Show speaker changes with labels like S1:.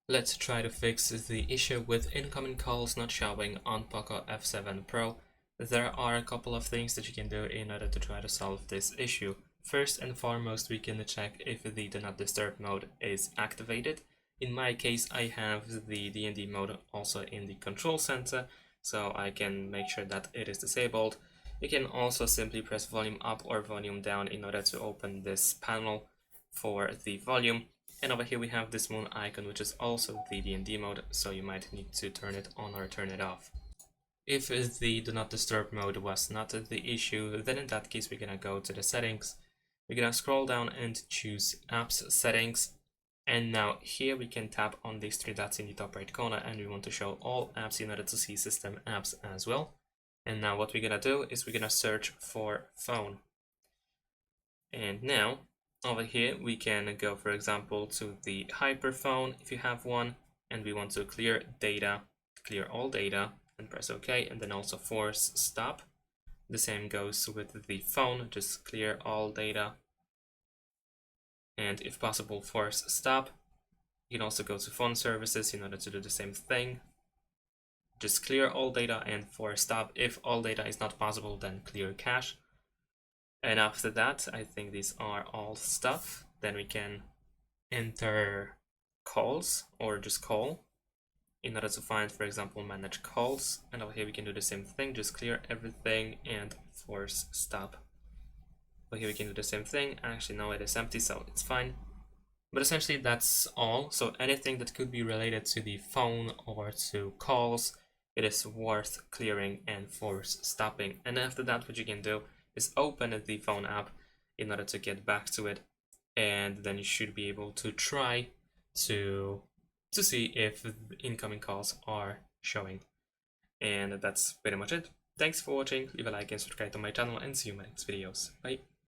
S1: Let's try to fix the issue with incoming calls not showing on POCO F7 Pro. There are a couple of things that you can do in order to try to solve this issue. First and foremost, we can check if the Do Not Disturb mode is activated. In my case, I have the D&D mode also in the control center, so I can make sure that it is disabled. You can also simply press volume up or volume down in order to open this panel for the volume. And over here we have this moon icon, which is also the D&D mode, so you might need to turn it on or turn it off. If the Do Not Disturb mode was not the issue, then in that case we're gonna go to the settings. We're gonna scroll down and choose Apps Settings. And now here we can tap on these three dots in the top right corner, and we want to show all apps in order to see system apps as well. And now what we're gonna do is we're gonna search for phone. And now over here we can go, for example, to the hyperphone if you have one, and we want to clear data, clear all data, and press OK, and then also force stop. The same goes with the phone, just clear all data, and if possible force stop. You can also go to phone services in order to do the same thing. Just clear all data and force stop. If all data is not possible, then clear cache. And after that, I think these are all stuff. Then we can enter calls or just call in order to find, for example, manage calls. And over here we can do the same thing, just clear everything and force stop. Over here we can do the same thing. Actually, no, it is empty, so it's fine. But essentially that's all. So anything that could be related to the phone or to calls, it is worth clearing and force stopping. And after that, what you can do is open the phone app in order to get back to it, and then you should be able to try to see if incoming calls are showing. And that's pretty much it. Thanks for watching, leave a like and subscribe to my channel, and see you in my next videos. Bye.